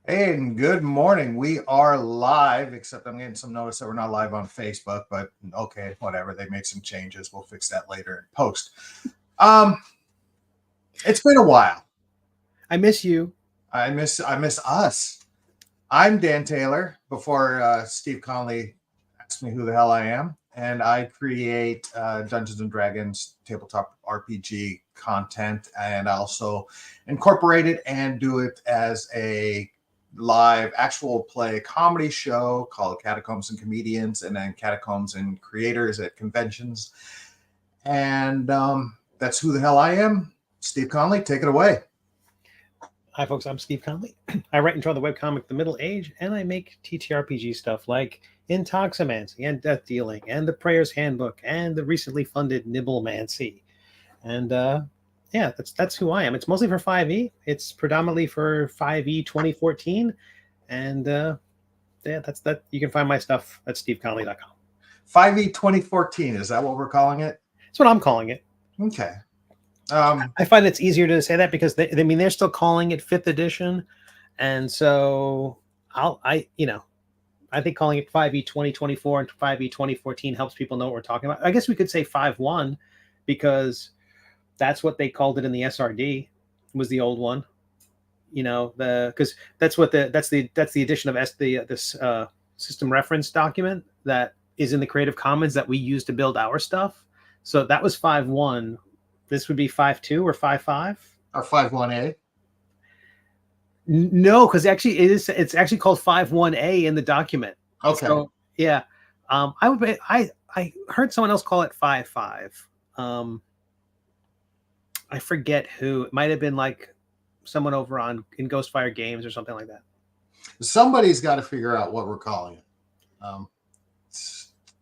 Hey, and good morning. We are live, except I'm getting some notice that we're not live on Facebook, but okay, whatever. They made some changes. We'll fix that later in post. Um, it's been a while. I miss you. I miss us. I'm Dan Taylor. Before Steve Conley asked me who the hell I am, and I create Dungeons and Dragons tabletop RPG content, and I also incorporate it and do it as a live actual play comedy show called Catacombs and Comedians, and then Catacombs and Creators at conventions. And that's who the hell I am. Steve Conley, take it away. Hi, folks. I'm Steve Conley. I write and draw the webcomic The Middle Age, and I make TTRPG stuff like Intoximancy and Death Dealing and The Prayer's Handbook and the recently funded Nibblemancy. And yeah, that's who I am. It's mostly for 5e. It's predominantly for 5e 2014. And yeah, that's that. You can find my stuff at steveconley.com. 5e 2014, is that what we're calling it? That's what I'm calling it. Okay. I find it's easier to say that because they're still calling it 5th edition, and so I think calling it 5e 2024 and 5e 2014 helps people know what we're talking about. I guess we could say 5.1 because that's what they called it in the SRD. Was the old one, because that's the edition of this system reference document that is in the Creative Commons that we use to build our stuff. So that was 5.1. This would be 5.2 or 5.5 or 5.1a. No, because actually it's actually called 5.1a in the document. Okay. So, yeah. I heard someone else call it 5.5. I forget who. It might have been like someone over in Ghostfire Games or something like that. Somebody's got to figure out what we're calling it.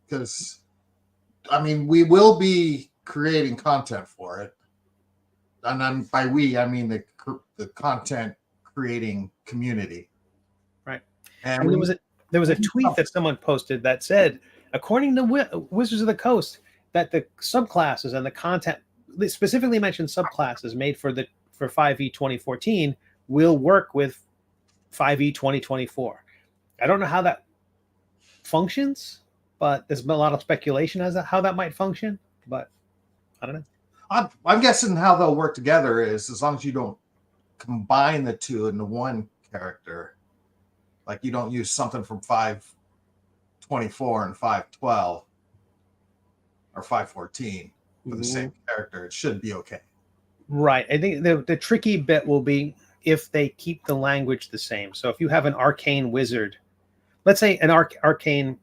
Because we will be creating content for it, and by we I mean the content creating community, right? And there was a tweet that someone posted that said, according to Wizards of the Coast, that the subclasses and the content, they specifically mentioned subclasses made for 5e 2014 will work with 5e 2024. I don't know how that functions, but there's been a lot of speculation as to how that might function, but I don't know. I'm guessing how they'll work together is as long as you don't combine the two into one character. Like you don't use something from 5.24 and 5.12 or 5.14 for the same character. It should be okay. Right. I think the tricky bit will be if they keep the language the same. So if you have an arcane wizard, let's say an arcane,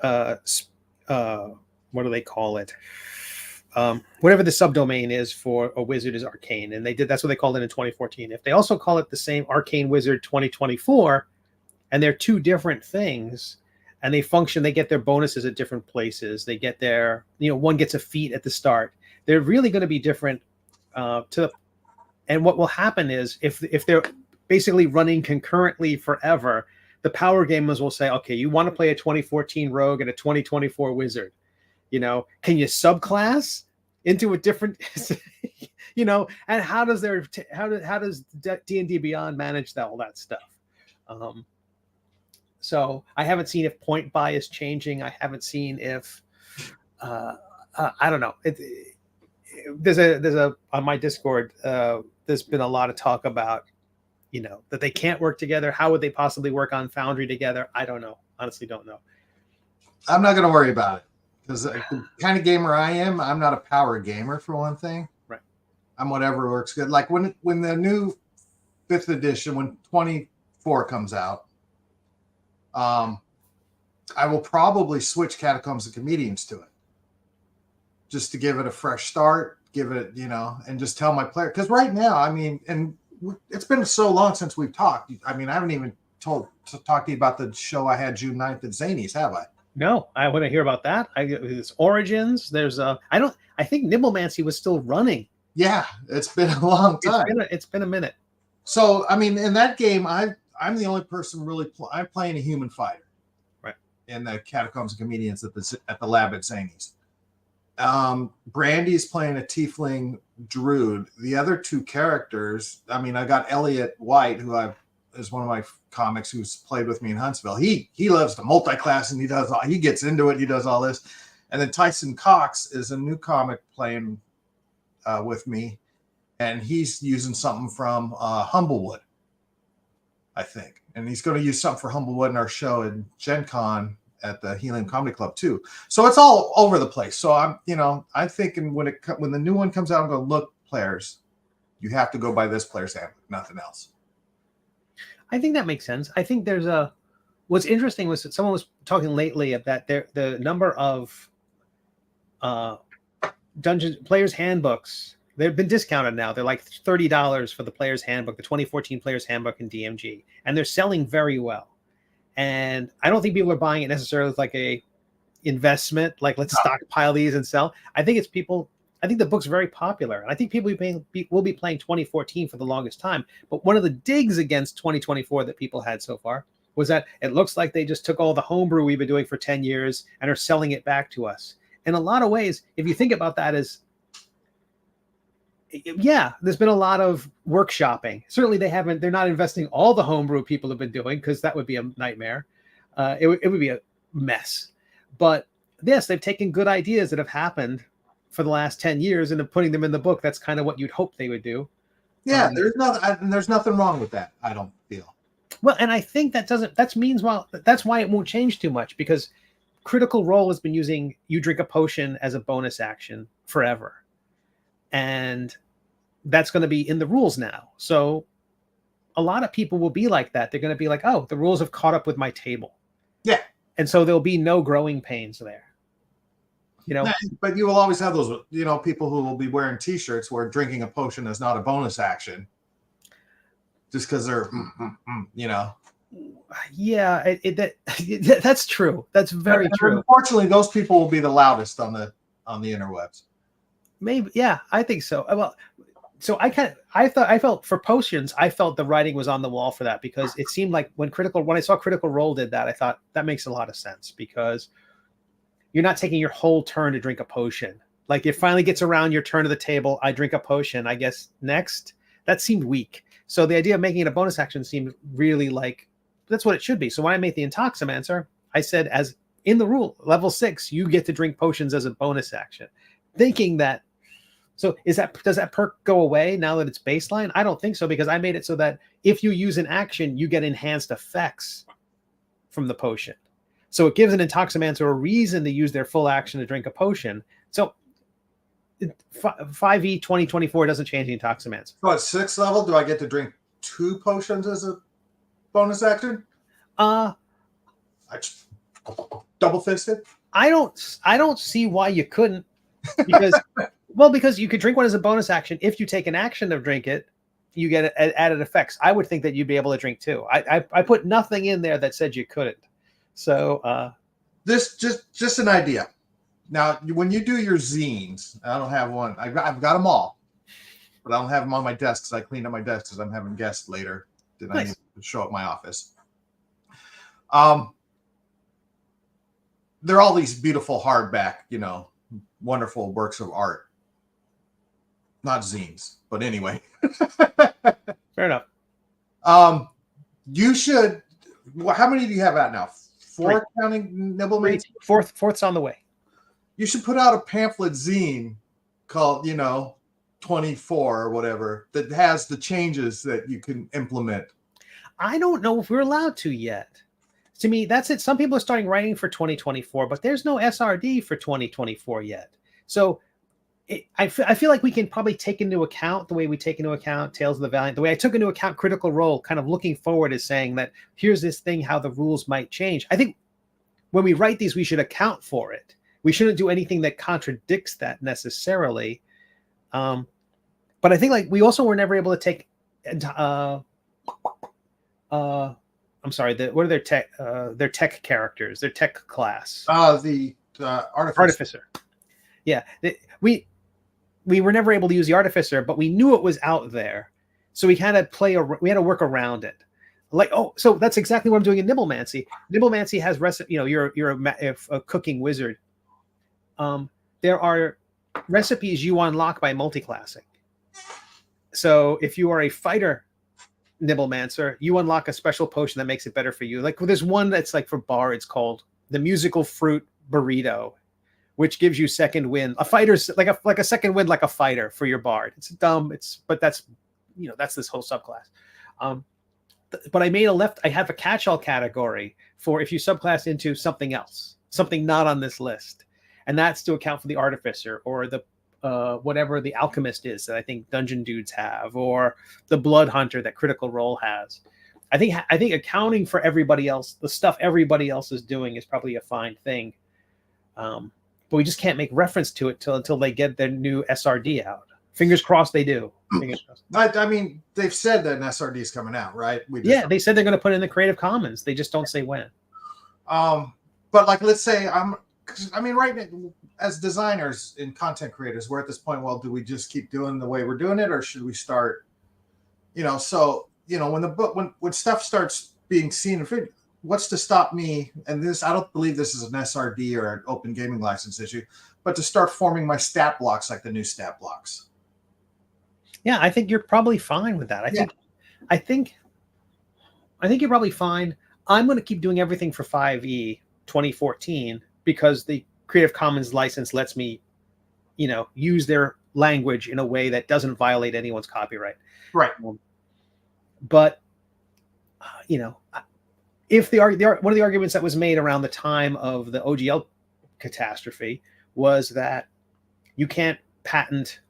what do they call it? Whatever the subdomain is for a wizard is arcane, and that's what they called it in 2014. If they also call it the same Arcane Wizard 2024, and they're two different things, and they get their bonuses at different places. They get their, one gets a feat at the start. They're really going to be different. And what will happen is if they're basically running concurrently forever, the power gamers will say, okay, you want to play a 2014 rogue and a 2024 wizard. Can you subclass into a different, and how does D&D Beyond manage all that stuff? So I haven't seen if point buy is changing. I haven't seen if, I don't know. There's a on my Discord, there's been a lot of talk about, that they can't work together. How would they possibly work on Foundry together? I don't know. Honestly, don't know. I'm not going to worry about it. Because the kind of gamer I am, I'm not a power gamer for one thing. Right. I'm whatever works good. Like when the new 5th edition, when 24 comes out, I will probably switch Catacombs and Comedians to it. Just to give it a fresh start, give it, and just tell my player. Because right now, and it's been so long since we've talked. I haven't even talked to you about the show I had June 9th at Zany's, have I? No, I want to hear about that. It's Origins. There's I think Nibblemancy was still running. Yeah, it's been a long time. It's been a minute. So, in that game, I'm the only person really I'm playing a human fighter. Right. In the Catacombs and Comedians at the lab at Zany's. Brandy's playing a tiefling druid. The other two characters, I got Elliot White, who is one of my comics who's played with me in Huntsville. He loves to multi-class and he gets into it. He does all this. And then Tyson Cox is a new comic playing with me, and he's using something from Humblewood, I think. And he's going to use something for Humblewood in our show at Gen Con at the Helium Comedy Club too. So it's all over the place. So I'm thinking when the new one comes out, I'm going to look, players, you have to go by this player's handbook, nothing else. I think that makes sense. I think what's interesting was that someone was talking lately about the number of Dungeons players handbooks. They've been discounted now. They're like $30 for the player's handbook, the 2014 player's handbook in DMG, and they're selling very well. And I don't think people are buying it necessarily as like a investment, like let's stockpile these and sell. I think the book's very popular, and I think people will be playing 2014 for the longest time. But one of the digs against 2024 that people had so far was that it looks like they just took all the homebrew we've been doing for 10 years and are selling it back to us. In a lot of ways, if you think about that as, yeah, there's been a lot of workshopping. Certainly they're not investing all the homebrew people have been doing, because that would be a nightmare. It would be a mess. But yes, they've taken good ideas that have happened for the last 10 years and putting them in the book. That's kind of what you'd hope they would do. Yeah, there's nothing wrong with that, I don't feel. Well, and I think that's why it won't change too much, because Critical Role has been using you drink a potion as a bonus action forever. And that's going to be in the rules now. So a lot of people will be like that. They're going to be like, oh, the rules have caught up with my table. Yeah. And so there'll be no growing pains there. But you will always have those, people who will be wearing T-shirts where drinking a potion is not a bonus action, just because they're, Yeah, that's true. That's very true. Unfortunately, those people will be the loudest on the interwebs. Maybe, yeah, I think so. Well, so I felt for potions, I felt the writing was on the wall for that, because it seemed like when I saw Critical Role did that, I thought that makes a lot of sense, because you're not taking your whole turn to drink a potion. Like it finally gets around your turn to the table. I drink a potion, I guess next. That seemed weak. So the idea of making it a bonus action seemed really like that's what it should be. So when I made the Intoximancer, I said, as in the rule, level 6, you get to drink potions as a bonus action. Thinking that, so does that perk go away now that it's baseline? I don't think so, because I made it so that if you use an action, you get enhanced effects from the potion. So it gives an Intoximancer a reason to use their full action to drink a potion. So 5e 2024 doesn't change the Intoximancer. So at 6th level, do I get to drink 2 potions as a bonus action? I just double fisted. I don't see why you couldn't, because because you could drink one as a bonus action. If you take an action to drink it, you get added effects. I would think that you'd be able to drink 2. I put nothing in there that said you couldn't. So this just an idea. Now, when you do your zines, I don't have one. I've got them all, but I don't have them on my desk because I cleaned up my desk because I'm having guests later. Then nice. I need to show up my office. They're all these beautiful hardback, wonderful works of art. Not zines, but anyway. Fair enough. You should. How many do you have out now? 4 3. Counting Nibblemans? Fourth's on the way. You should put out a pamphlet zine called, 24 or whatever, that has the changes that you can implement. I don't know if we're allowed to yet. To me, that's it. Some people are starting writing for 2024, but there's no SRD for 2024 yet. So I feel like we can probably take into account the way we take into account Tales of the Valiant, the way I took into account Critical Role, kind of looking forward as saying that here's this thing, how the rules might change. I think when we write these, we should account for it. We shouldn't do anything that contradicts that necessarily. But I think like we also were never able to take, I'm sorry, what are their tech characters, their tech class? The Artificer. Yeah, we were never able to use the Artificer, but we knew it was out there, so we had to work around it. Like, so that's exactly what I'm doing in Nibblemancy. Nibblemancy has you're a cooking wizard. There are recipes you unlock by multiclassing. So if you are a fighter Nibblemancer, you unlock a special potion that makes it better for you. Like there's one that's like for Bard, it's called the Musical Fruit Burrito, which gives you second wind. A fighter's like a second wind, like a fighter for your Bard. It's dumb. But that's that's this whole subclass. But I have a catch-all category for if you subclass into something else, something not on this list, and that's to account for the Artificer or the whatever the Alchemist is that I think Dungeon Dudes have, or the Blood Hunter that Critical Role has. I think accounting for everybody else, the stuff everybody else is doing, is probably a fine thing. But we just can't make reference to it until they get their new SRD out. Fingers crossed they do. I mean, they've said that an SRD is coming out, right? They said they're going to put it in the Creative Commons. They just don't say when. But like, let's say right now, as designers and content creators, we're at this point. Well, do we just keep doing the way we're doing it, or should we start? When stuff starts being seen, what's to stop me? And this, I don't believe this is an SRD or an open gaming license issue, but to start forming my stat blocks like the new stat blocks. Yeah, I think you're probably fine with that. I think you're probably fine. I'm going to keep doing everything for 5e 2014 because the Creative Commons license lets me, use their language in a way that doesn't violate anyone's copyright. Right. But, if one of the arguments that was made around the time of the OGL catastrophe was that you can't patent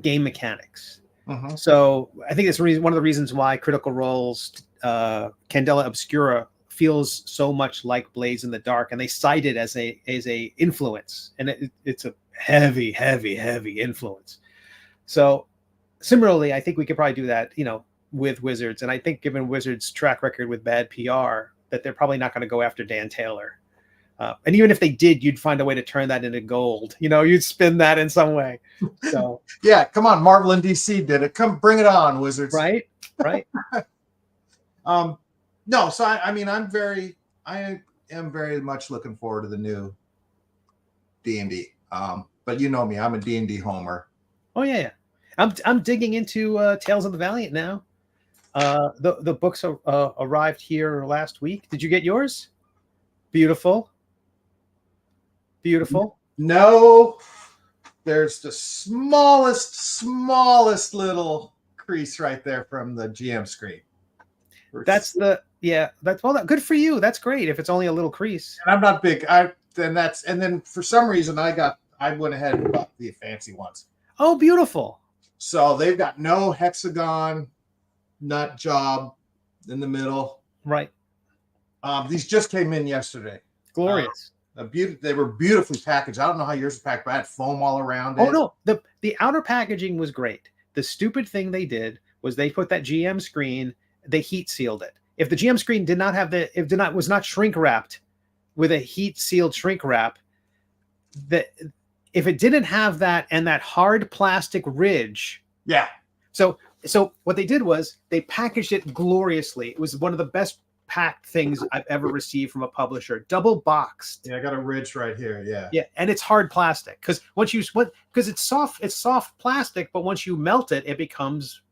game mechanics. Mm-hmm. So I think it's one of the reasons why Critical Role's Candela Obscura feels so much like Blades in the Dark, and they cite it as a influence, and it's a heavy influence. So similarly, I think we could probably do that, with Wizards, and I think given Wizards' track record with bad PR, that they're probably not going to go after Dan Taylor. And even if they did, you'd find a way to turn that into gold. You'd spin that in some way. So yeah, come on, Marvel and DC did it. Come, bring it on, Wizards. Right. No, so I am very much looking forward to the new D&D. But you know me, I'm a D&D homer. Oh yeah. I'm digging into Tales of the Valiant now. The books arrived here last week. Did you get yours? Beautiful. No, there's the smallest little crease right there from the GM screen. Good for you. That's great if it's only a little crease. And I'm not big. And then for some reason I went ahead and bought the fancy ones. Oh, beautiful. So they've got no hexagon nut job in the middle. Right. These just came in yesterday. Glorious. They were beautifully packaged. I don't know how yours are packed, but I had foam all around it. Oh no, the outer packaging was great. The stupid thing they did was they put that GM screen, they heat sealed it. If the GM screen was not shrink wrapped with a heat sealed shrink wrap, if it didn't have that and that hard plastic ridge. Yeah. So what they did was they packaged it gloriously. It was one of the best packed things I've ever received from a publisher. Double boxed. Yeah, I got a ridge right here. Yeah. Yeah, and it's hard plastic because it's soft plastic, but once you melt it, it becomes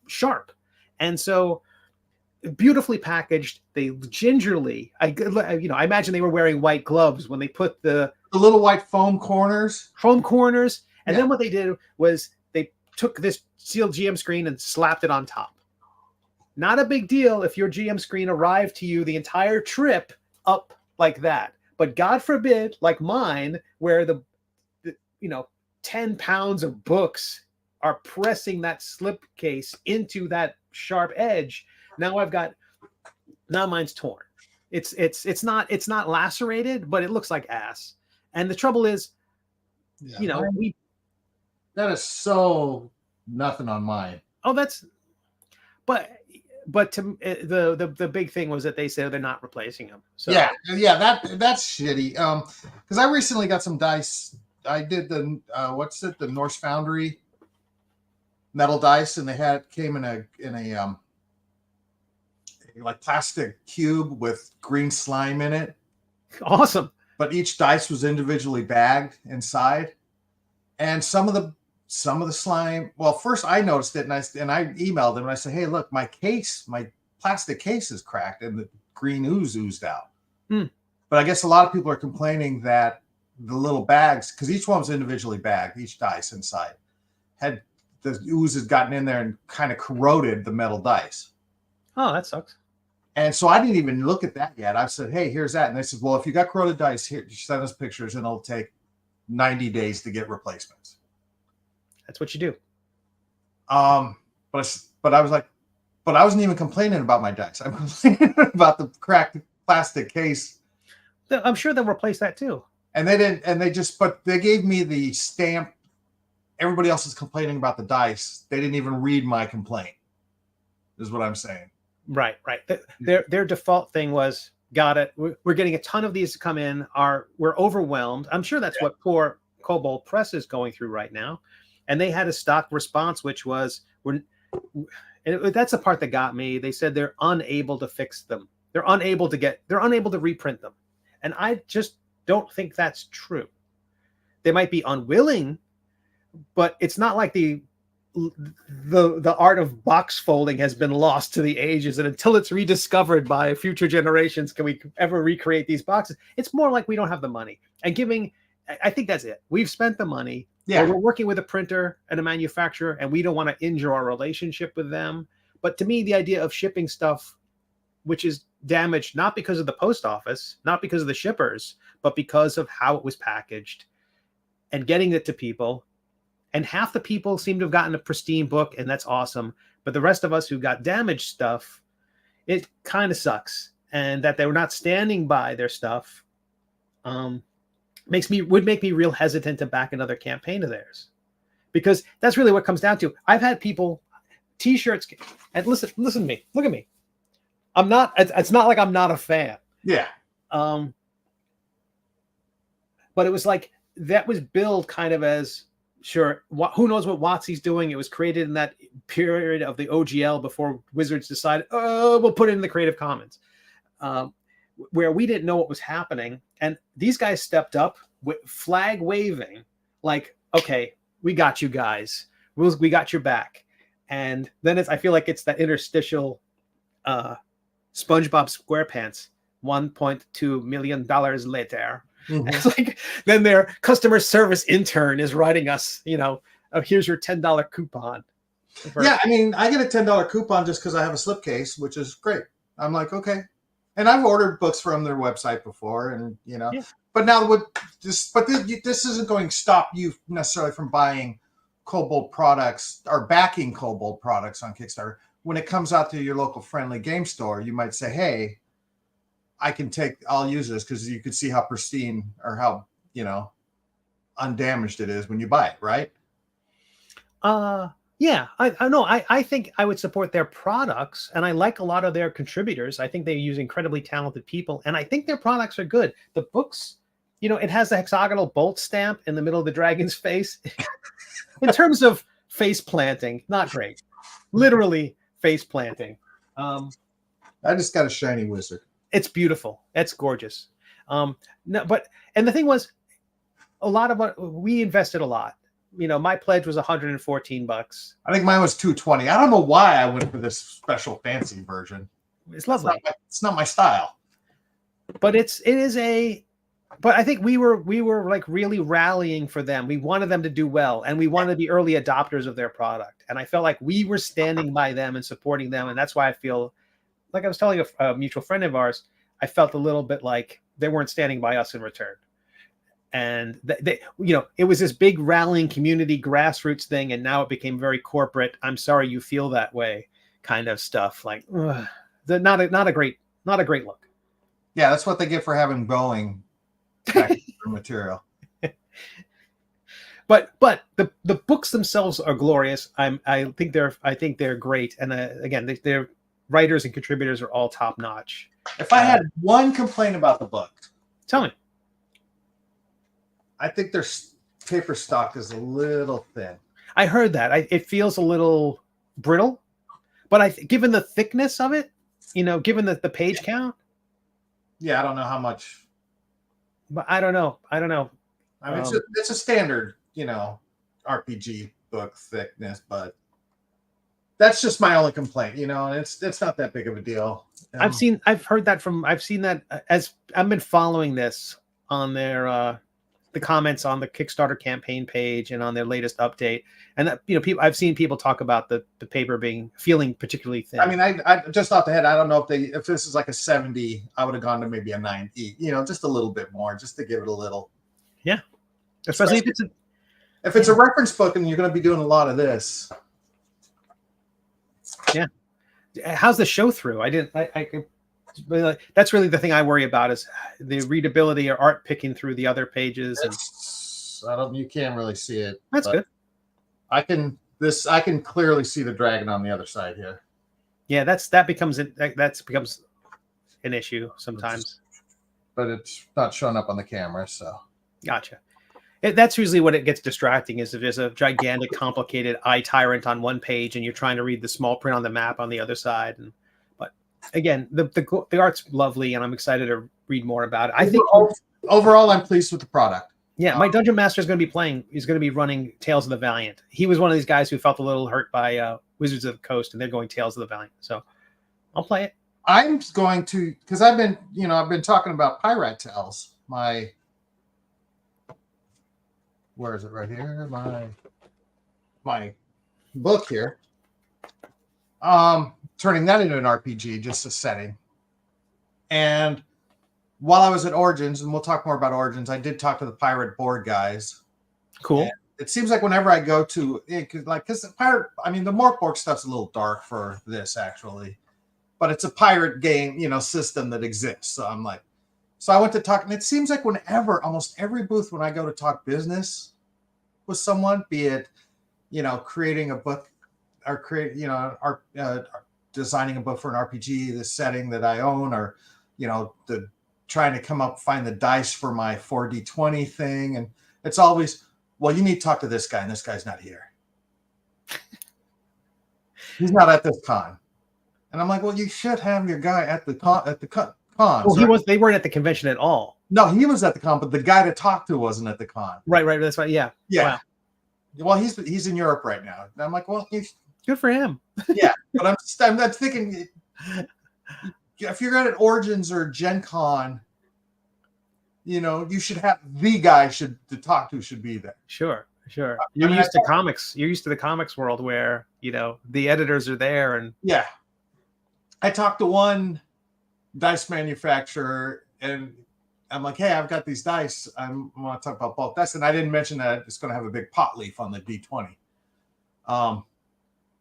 sharp. And so beautifully packaged. They gingerly, I imagine they were wearing white gloves when they put the little white foam corners. And then what they did was they took this sealed GM screen and slapped it on top. Not a big deal if your GM screen arrived to you the entire trip up like that. But God forbid, like mine, where the 10 pounds of books are pressing that slipcase into that sharp edge. Now mine's torn. It's not lacerated, but it looks like ass. And the trouble is, that is so nothing on mine. Oh, but to the big thing was that they said they're not replacing them. So that's shitty. Because I recently got some dice. I did the the Norse Foundry metal dice, and they came in a like plastic cube with green slime in it. Awesome. But each dice was individually bagged inside, and some of some of the slime. Well, first I noticed it, and I emailed them and I said, "Hey, look, my plastic case is cracked, and the green ooze oozed out." Hmm. But I guess a lot of people are complaining that the little bags, because each one was individually bagged, each dice inside, had the ooze has gotten in there and kind of corroded the metal dice. Oh, that sucks. And so I didn't even look at that yet. I said, "Hey, here's that." And they said, "Well, if you got corroded dice, here, send us pictures, and it'll take 90 days to get replacements." That's what you do. But I was like, but I wasn't even complaining about my dice. I'm complaining about the cracked plastic case. I'm sure they'll replace that too. And they didn't, and but they gave me the stamp. Everybody else is complaining about the dice. They didn't even read my complaint, is what I'm saying. Right. Their default thing was, got it. We're getting a ton of these to come in. We're overwhelmed. I'm sure that's what poor Kobold Press is going through right now. And they had a stock response, which was, that's the part that got me. They said they're unable to fix them. They're unable to reprint them. And I just don't think that's true. They might be unwilling, but it's not like the art of box folding has been lost to the ages, and until it's rediscovered by future generations, can we ever recreate these boxes? It's more like we don't have the money. And I think that's it. We've spent the money. Yeah, we're working with a printer and a manufacturer, and we don't want to injure our relationship with them. But to me, the idea of shipping stuff which is damaged not because of the post office, not because of the shippers, but because of how it was packaged and getting it to people. And half the people seem to have gotten a pristine book, and that's awesome. But the rest of us who got damaged stuff, it kind of sucks. And that they were not standing by their stuff would make me real hesitant to back another campaign of theirs. Because that's really what comes down to. I've had people, t-shirts, and listen to me, look at me. It's not like I'm not a fan. Yeah. But it was like, that was billed kind of as, sure, who knows what WotC's doing? It was created in that period of the OGL before Wizards decided, we'll put it in the Creative Commons, where we didn't know what was happening. And these guys stepped up with flag waving, like, okay, we got you guys. We got your back. And then I feel like it's that interstitial SpongeBob SquarePants, $1.2 million later. Mm-hmm. It's like, then their customer service intern is writing us, here's your $10 coupon. Yeah, I mean, I get a $10 coupon just because I have a slipcase, which is great. I'm like, okay. And I've ordered books from their website before, and yeah. But now this isn't going to stop you necessarily from buying Kobold products or backing Kobold products on Kickstarter. When it comes out to your local friendly game store, you might say, hey, I'll use this because you can see how pristine or how, undamaged it is when you buy it, right? Yeah, I know. I think I would support their products, and I like a lot of their contributors. I think they use incredibly talented people, and I think their products are good. The books, it has the hexagonal bolt stamp in the middle of the dragon's face. In terms of face planting, not great. Literally face planting. I just got a shiny wizard. It's beautiful. It's gorgeous. And the thing was, a lot of what we invested a lot. My pledge was $114. I think mine was $220. I don't know why I went for this special fancy version. It's lovely. It's not my style. But but I think we were like really rallying for them. We wanted them to do well, and we wanted to be early adopters of their product. And I felt like we were standing by them and supporting them. And that's why I feel like I was telling a mutual friend of ours, I felt a little bit like they weren't standing by us in return. And it was this big rallying community grassroots thing, and now it became very corporate. I'm sorry you feel that way, kind of stuff. Like, not a great look. Yeah, that's what they get for having Boeing package material. But the books themselves are glorious. I think they're great, and again, their writers and contributors are all top notch. If I had one complaint about the book, tell me. I think their paper stock is a little thin. I heard that. It feels a little brittle, but given the thickness of it, given the page count. Yeah, I don't know how much. But I don't know. I mean, it's a standard, RPG book thickness, but that's just my only complaint, and it's not that big of a deal. I've seen that as I've been following this on their the comments on the Kickstarter campaign page and on their latest update, and that I've seen people talk about the paper feeling particularly thin. I mean, I just off the head, I don't know if this is like a 70, I would have gone to maybe a 90, just a little bit more, just to give it a little. Yeah, especially if it's a reference book and you're going to be doing a lot of this. Yeah. How's the show through? That's really the thing I worry about is the readability or art picking through the other pages. You can't really see it. That's good. I can clearly see the dragon on the other side here. Yeah, that becomes an issue sometimes. But it's not showing up on the camera, so. Gotcha. That's usually what it gets distracting is if there's a gigantic, complicated eye tyrant on one page and you're trying to read the small print on the map on the other side. But again, the art's lovely, and I'm excited to read more about it. I think overall, I'm pleased with the product. Yeah, my dungeon master is going to be he's going to be running Tales of the Valiant. He was one of these guys who felt a little hurt by Wizards of the Coast, and they're going Tales of the Valiant. So I'll play it. I'm going to, because I've been talking about Pirate Tales. Where is it? Right here. My book here. Turning that into an RPG, just a setting. And while I was at Origins, and we'll talk more about Origins, I did talk to the pirate board guys. Cool. And it seems like whenever I go to, because the pirate, the Morkborg stuff's a little dark for this actually, but it's a pirate game, system that exists. So I'm like, so I went to talk, and it seems like almost every booth when I go to talk business with someone, be it, creating a book or designing a book for an RPG, the setting that I own, or, trying to find the dice for my 4D20 thing. And it's always, well, you need to talk to this guy, and this guy's not here. He's not at this con. And I'm like, well, you should have your guy at the con. Well, they weren't at the convention at all. No, he was at the con, but the guy to talk to wasn't at the con. Right. That's right. Yeah. Yeah. Wow. Well, he's in Europe right now. And I'm like, well, good for him. Yeah, but I'm thinking, if you're at Origins or Gen Con, you should have the guy to talk to should be there. Sure. You're used to comics. You're used to the comics world where the editors are there, and yeah. I talked to one dice manufacturer, and I'm like, hey, I've got these dice. I want to talk about bulk dice, and I didn't mention that it's going to have a big pot leaf on the D20.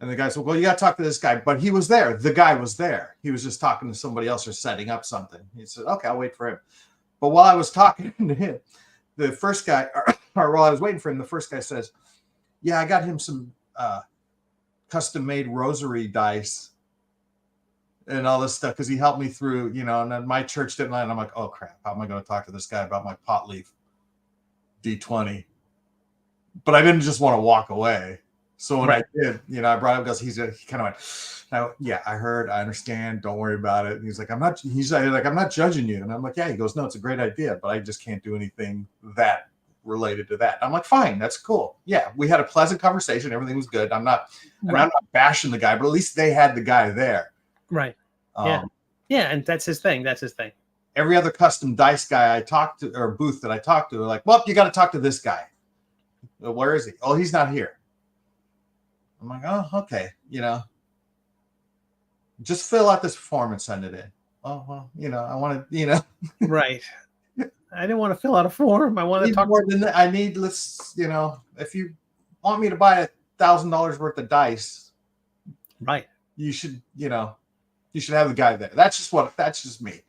And the guy said, well, you got to talk to this guy. But he was there. The guy was there. He was just talking to somebody else or setting up something. He said, okay, I'll wait for him. But while I was talking to him, the first guy, or while I was waiting for him, the first guy says, yeah, I got him some custom-made rosary dice and all this stuff because he helped me through, and then my church didn't land. I'm like, oh, crap. How am I going to talk to this guy about my pot leaf D20? But I didn't just want to walk away. So when I did, I brought him because he kind of went, now, yeah, I heard, I understand, don't worry about it. And he's like, I'm not judging you. And I'm like, yeah, he goes, no, it's a great idea, but I just can't do anything that related to that. I'm like, fine, that's cool. Yeah, we had a pleasant conversation. Everything was good. I'm not bashing the guy, but at least they had the guy there. Right. Yeah. And that's his thing. Every other custom dice guy I talked to, or booth that I talked to, are like, well, you got to talk to this guy. Well, where is he? Oh, he's not here. I'm like, oh, okay, just fill out this form and send it in. Oh, well, I want to, Right. I didn't want to fill out a form. I want to talk more than that. I need, if you want me to buy $1,000 worth of dice, right, you should have the guy there. That's just me.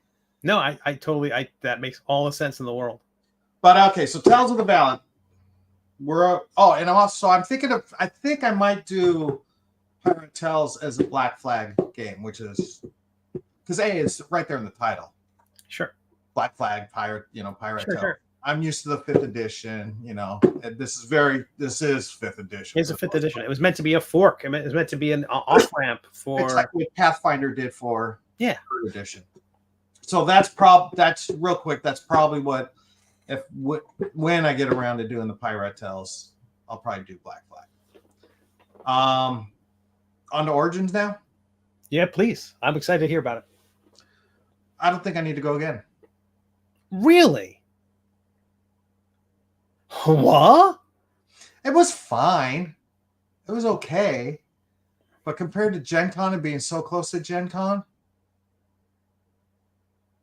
No, I totally, that makes all the sense in the world. But okay, so Tales of the Valiant. I'm thinking I think I might do Pirate Tales as a Black Flag game, which is because it's right there in the title. Sure. Black Flag Pirate, Pirate Tales. Sure. I'm used to the 5th edition, this is 5th edition. It's a 5th edition. It was meant to be a fork. It was meant to be an off ramp for. It's like what Pathfinder did for 3rd edition. So that's real quick. That's probably what. When I get around to doing the Pirate Tales, I'll probably do Black Flag. On to Origins now. Yeah, please. I'm excited to hear about it. I don't think I need to go again. Really? What? It was fine. It was okay. But compared to Gen Con and being so close to Gen Con,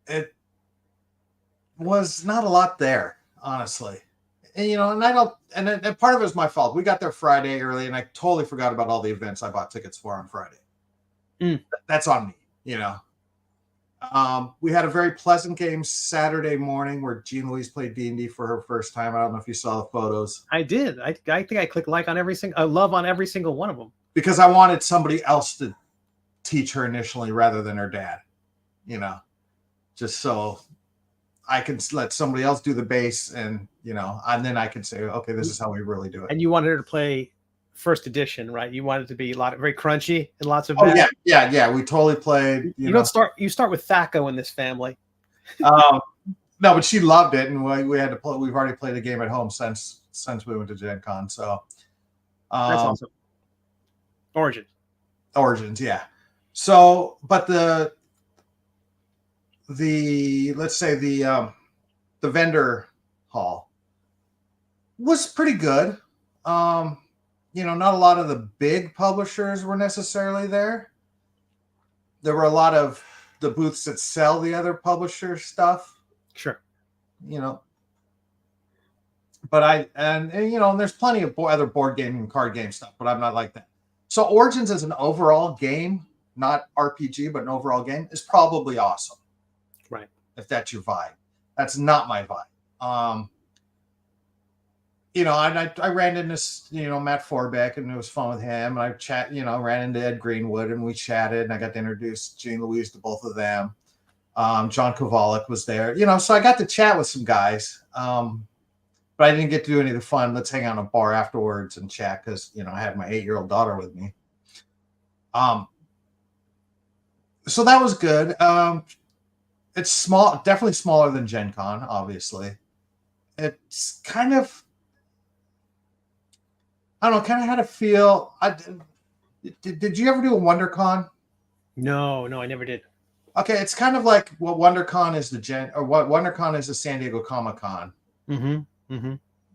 it was not a lot there, honestly. And, you know, and I don't, and part of it was my fault. We got there Friday early, and I totally forgot about all the events I bought tickets for on Friday. That's on me, you know. We had a very pleasant game Saturday morning where Jean Louise played D&D for her first time. I don't know if you saw the photos. I did. I think I clicked like on every single, love on every single one of them. Because I wanted somebody else to teach her initially rather than her dad, you know, just so I can let somebody else do the base and, you know, and then I can say, okay, this is how we really do it. And you wanted her to play first edition, right? You wanted it to be very crunchy and lots of. Oh yeah. We totally played. You don't start. You start with Thaco in this family. No, but she loved it, and we had to play. We've already played a game at home since we went to Gen Con. So that's awesome. Origins, yeah. So, but the let's say the vendor hall was pretty good. You know, not a lot of the big publishers were necessarily there. There were a lot of the booths that sell the other publisher stuff. Sure. You know, but and you know, and there's plenty of other board game and card game stuff, but I'm not like that. So Origins as an overall game, not RPG, but an overall game, is probably awesome. Right. If that's your vibe. That's not my vibe. You know, I ran into, you know, Matt Forbeck, and it was fun with him. And I ran into Ed Greenwood, and we chatted, and I got to introduce Jean Louise to both of them. John Kovalik was there, you know, so I got to chat with some guys. But I didn't get to do any of the fun. Let's hang out in a bar afterwards and chat because, you know, I had my 8-year-old daughter with me. So that was good. It's small, definitely smaller than Gen Con, obviously. It's kind of, I don't know, kind of had a feel. Did you ever do a WonderCon? No, I never did. Okay, it's kind of like what WonderCon is what WonderCon is the San Diego Comic-Con.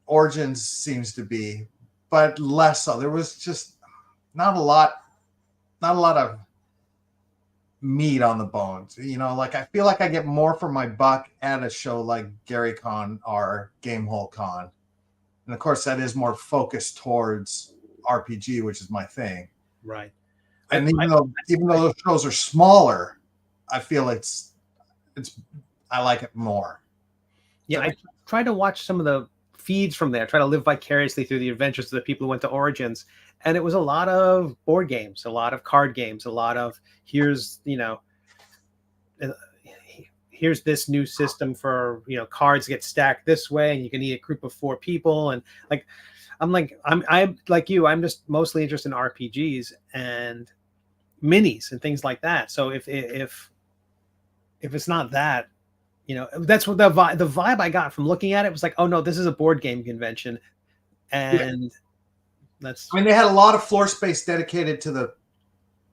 Origins seems to be, but less so. There was just not a lot of meat on the bones. You know, like I feel like I get more for my buck at a show like GaryCon or Gamehole Con. And of course that is more focused towards RPG, which is my thing. Right. And even though those shows are smaller, I feel I like it more. Yeah, I try to watch some of the feeds from there, try to live vicariously through the adventures of the people who went to Origins. And it was a lot of board games, a lot of card games, a lot of here's this new system for, you know, cards get stacked this way and you can need a group of 4 people. And I'm like you, I'm just mostly interested in RPGs and minis and things like that. So if it's not that, you know, that's what the vibe I got from looking at it was like, oh no, this is a board game convention. And that's, I mean, they had a lot of floor space dedicated to the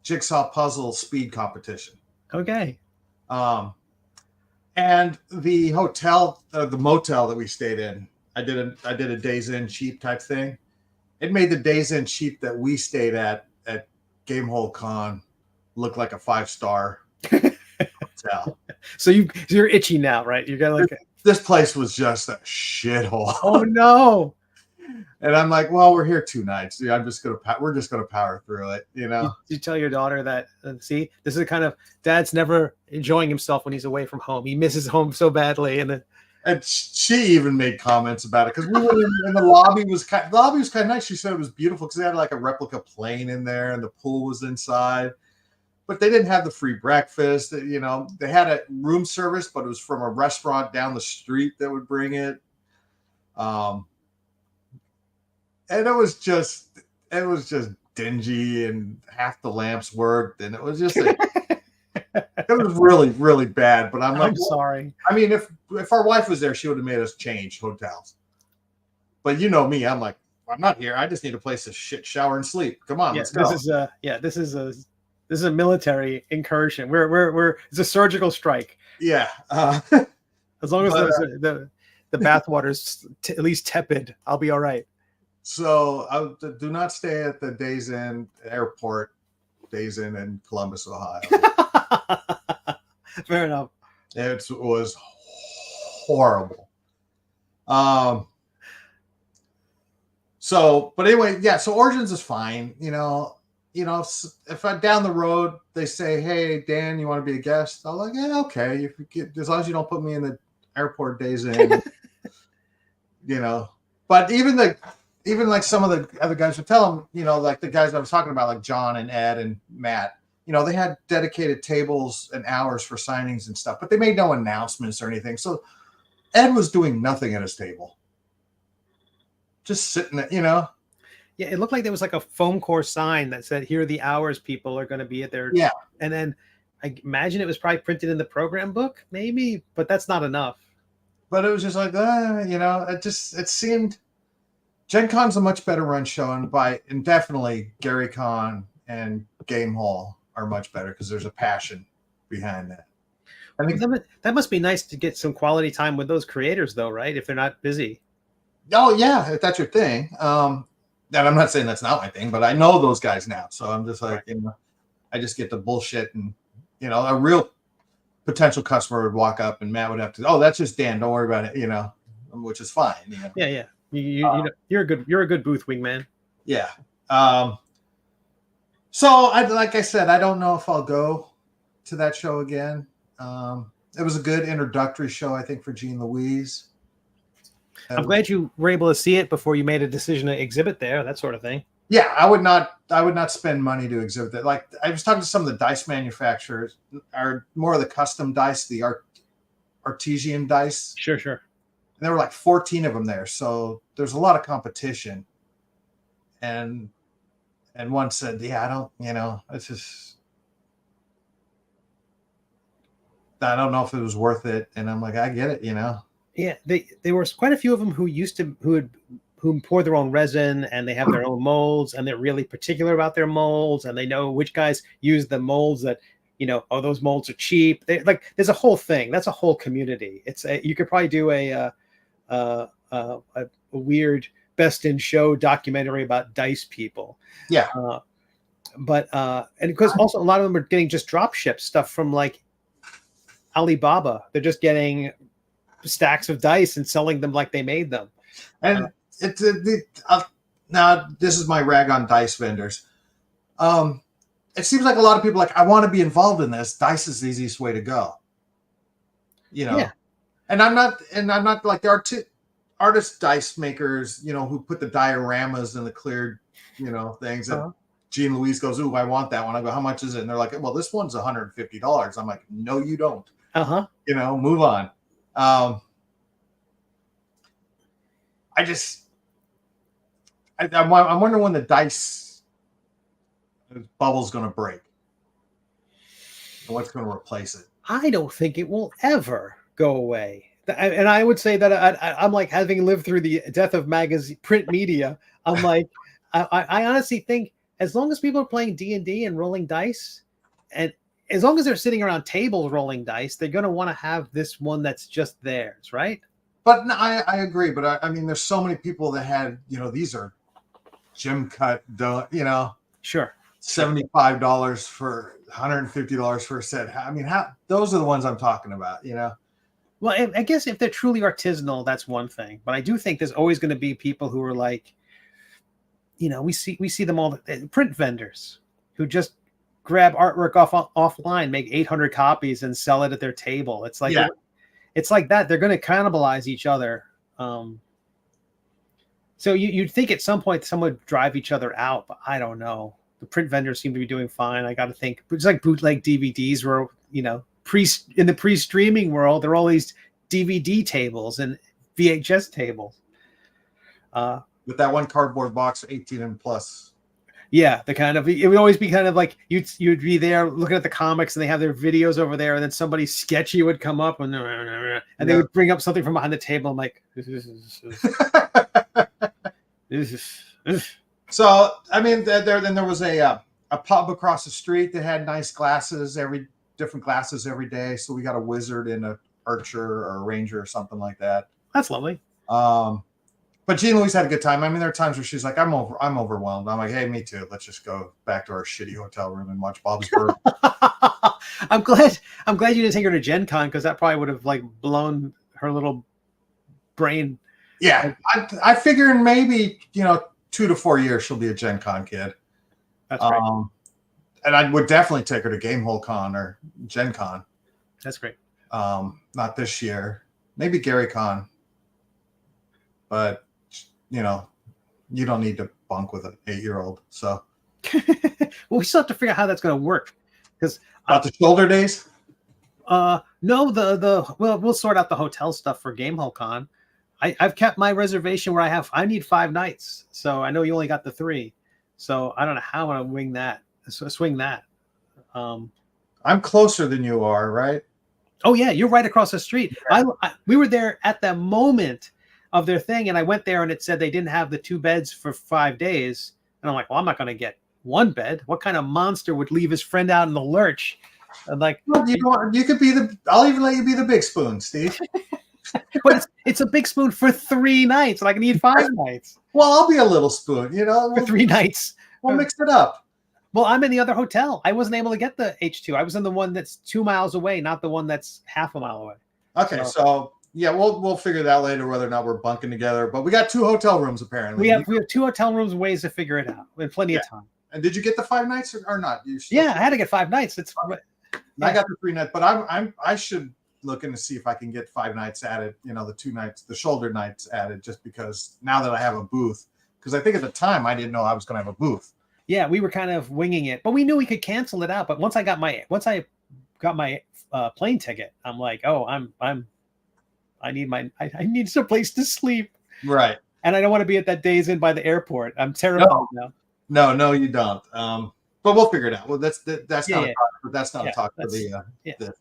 jigsaw puzzle speed competition. Okay. And the hotel, the motel that we stayed in, I did a Days Inn cheap type thing. It made the Days Inn cheap that we stayed at Gamehole Con look like a 5-star hotel. So you're itchy now, right? You got this place was just a shithole. Oh no! And I'm like, well, we're here 2 nights. Yeah, we're just gonna power through it, you know. You tell your daughter that. See, this is the kind of dad's never enjoying himself when he's away from home. He misses home so badly, and she even made comments about it because we went in and the lobby was kind of nice. She said it was beautiful because they had like a replica plane in there and the pool was inside. But they didn't have the free breakfast. You know, they had a room service, but it was from a restaurant down the street that would bring it. And it was just dingy, and half the lamps worked, and it was just it was really, really bad. But I'm sorry. I mean, if our wife was there, she would have made us change hotels. But you know me, I'm like, I'm not here. I just need a place to shit, shower, and sleep. Come on, let's go. This is a military incursion. We're it's a surgical strike. Yeah. As long as the bathwater's at least tepid, I'll be all right. So do not stay at the Days Inn airport, Days Inn in Columbus, Ohio. Fair enough. It was horrible. So, but anyway, yeah. So Origins is fine. If I'm down the road, they say, "Hey, Dan, you want to be a guest?" I'm like, "Yeah, okay. If you get, as long as you don't put me in the airport Days Inn." But even like some of the other guys would tell them, like the guys I was talking about, like John and Ed and Matt, they had dedicated tables and hours for signings and stuff, but they made no announcements or anything. So Ed was doing nothing at his table. Just sitting there, Yeah, it looked like there was like a foam core sign that said, "Here are the hours people are going to be at their." Yeah. And then I imagine it was probably printed in the program book, maybe, but that's not enough. But it was just like, it seemed Gen Con's a much better run show, and definitely Gary Con and Game Hall are much better because there's a passion behind that. I think that must be nice to get some quality time with those creators, though, right? If they're not busy. Oh yeah, if that's your thing. And I'm not saying that's not my thing, but I know those guys now, so I'm just like, I just get the bullshit, and a real potential customer would walk up, and Matt would have to, "Oh, that's just Dan. Don't worry about it," which is fine. Yeah. You're a good booth wingman. Yeah. So like I said, I don't know if I'll go to that show again. It was a good introductory show, I think, for Jean Louise. I'm glad you were able to see it before you made a decision to exhibit there, that sort of thing. Yeah, I would not spend money to exhibit that. Like, I was talking to some of the dice manufacturers, are more of the custom dice, the artesian dice. Sure. And there were like 14 of them there, so there's a lot of competition. And one said, "Yeah, I don't, it's just, I don't know if it was worth it." And I'm like, I get it, Yeah, there were quite a few of them who pour their own resin, and they have their own molds, and they're really particular about their molds, and they know which guys use the molds that, those molds are cheap. There's a whole thing. That's a whole community. You could probably do a weird best in show documentary about dice people. Yeah. And because also a lot of them are getting just drop ship stuff from like Alibaba. They're just getting stacks of dice and selling them like they made them. And now this is my rag on dice vendors. It seems like a lot of people I want to be involved in this. Dice is the easiest way to go. Yeah. And I'm not like there are artist dice makers, who put the dioramas in the cleared, things. And Jean Louise goes, "Ooh, I want that one." I go, "How much is it?" And they're like, "Well, this one's $150. I'm like, "No, you don't." Move on. I'm wondering when the dice bubble's going to break. And what's going to replace it? I don't think it will ever go away. And I would say that I'm like, having lived through the death of print media, I'm like, I honestly think as long as people are playing D&D and rolling dice, and as long as they're sitting around tables rolling dice, they're going to want to have this one that's just theirs, right? But no, I agree. But I mean, there's so many people that had, these are gym cut, Sure. $75 for $150 for a set. I mean, those are the ones I'm talking about, Well, I guess if they're truly artisanal, that's one thing. But I do think there's always going to be people who are like, we see them all, print vendors who just grab artwork offline, make 800 copies and sell it at their table. It's like, it's like that. They're going to cannibalize each other. So you'd think at some point someone would drive each other out, but I don't know. The print vendors seem to be doing fine. I got to think it's like bootleg DVDs where, in the pre-streaming world, there are all these DVD tables and VHS tables. With that one cardboard box, 18 and plus. Yeah, it would always be kind of like you'd be there looking at the comics and they have their videos over there, and then somebody sketchy would come up and they would bring up something from behind the table. I'm like, this So I mean, there was a pub across the street that had nice glasses, different glasses every day. So we got a wizard and a archer or a ranger or something like that. That's lovely. But Jean Louise had a good time. I mean, there are times where she's like, I'm overwhelmed. I'm like, hey, me too. Let's just go back to our shitty hotel room and watch Bob's Burgers. I'm glad you didn't take her to Gen Con, because that probably would have like blown her little brain. Yeah, I figure in maybe 2 to 4 years she'll be a Gen Con kid. That's great. And I would definitely take her to Gamehole Con or Gen Con. That's great. Not this year, maybe Gary Con, but you don't need to bunk with an 8-year-old. So, well, we still have to figure out how that's going to work. Because about the shoulder days. No, we'll sort out the hotel stuff for Gamehole Con. I've kept my reservation where I need 5 nights, so I know you only got the 3. So I don't know how I'm gonna swing that. I'm closer than you are, right? Oh yeah, you're right across the street. Yeah. We were there at the moment of their thing, and I went there and it said they didn't have the 2 beds for 5 days. And I'm like, well, I'm not going to get 1 bed. What kind of monster would leave his friend out in the lurch? And like, well, you could be I'll even let you be the big spoon, Steve. But it's a big spoon for 3 nights, and I can eat 5 nights. Well, I'll be a little spoon, for 3 nights. We'll mix it up. Well, I'm in the other hotel. I wasn't able to get the H2. I was in the one that's 2 miles away, not the one that's half a mile away. Okay, so yeah, we'll figure that later whether or not we're bunking together. But we got 2 hotel rooms apparently. We have 2 hotel rooms, ways to figure it out. We have plenty of time. And did you get the 5 nights or not? Yeah, I had to get 5 nights. I got the 3 nights, but I should look in to see if I can get 5 nights added. The 2 nights, the shoulder nights added, just because now that I have a booth. Because I think at the time I didn't know I was going to have a booth. Yeah, we were kind of winging it, but we knew we could cancel it out. But once I got my plane ticket, I'm like, oh, I need some place to sleep. Right. And I don't want to be at that Days Inn by the airport. I'm terrified now. No, you don't. But we'll figure it out. Well, that's not a talk, but that's not a talk for the.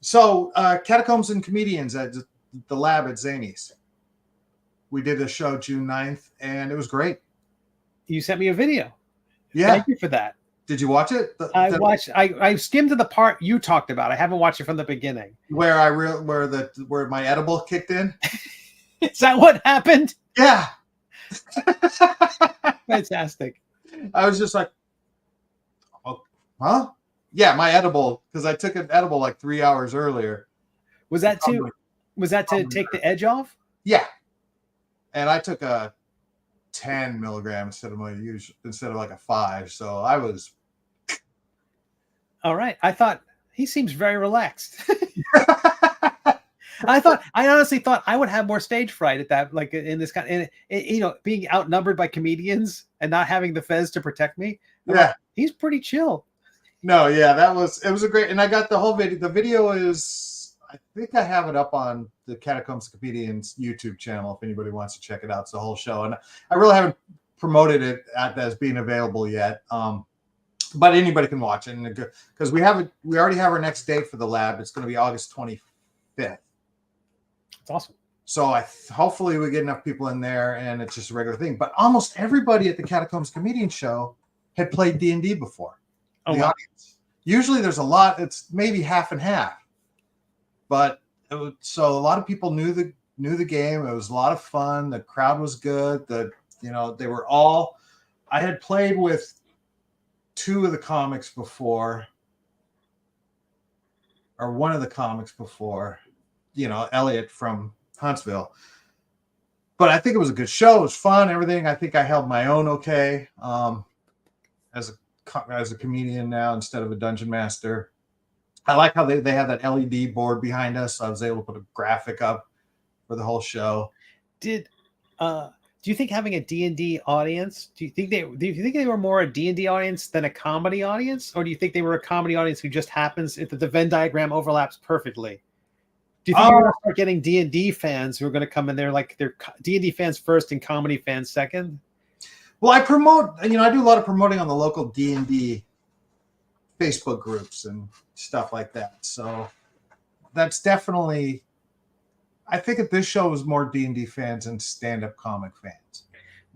So Catacombs and Comedians at the Lab at Zany's. We did a show June 9th, and it was great. You sent me a video. Yeah. Thank you for that. Did you watch it? I watched. I skimmed to the part you talked about. I haven't watched it from the beginning. Where where my edible kicked in. Is that what happened? Yeah. Fantastic. I was just like, oh, huh? Yeah, my edible, because I took an edible like 3 hours earlier. Was that to take the edge off? Yeah. And I took a 10 milligram instead of like a 5. So I was. All right. I thought he seems very relaxed. I honestly thought I would have more stage fright at that, like in this kind of, being outnumbered by comedians and not having the fez to protect me. Yeah. He's pretty chill. No, yeah, it was a great, and I got the whole video. The video is, I think I have it up on the Catacombs Comedians YouTube channel if anybody wants to check it out. It's the whole show, and I really haven't promoted it as being available yet. But anybody can watch it, because we already have our next date for the Lab. It's going to be August 25th. That's awesome. So hopefully we get enough people in there, and it's just a regular thing. But almost everybody at the Catacombs Comedian show had played D&D before. Oh, the wow. audience. Usually there's a lot. It's maybe half and half. But so a lot of people knew the game. It was a lot of fun. The crowd was good. They were all. I had played with 2 of the comics before, or one of the comics before. Elliot from Huntsville. But I think it was a good show. It was fun. Everything. I think I held my own okay. As a comedian now instead of a dungeon master. I like how they have that LED board behind us. So I was able to put a graphic up for the whole show. Do you think having a D&D audience, do you think they were more a D&D audience than a comedy audience? Or do you think they were a comedy audience who just happens if the Venn diagram overlaps perfectly? Do you think you're going to start getting D&D fans who are going to come in there like they're D&D fans first and comedy fans second? Well, I promote, I do a lot of promoting on the local D&D Facebook groups and stuff like that. So that's definitely, I think at this show was more D&D fans and stand-up comic fans.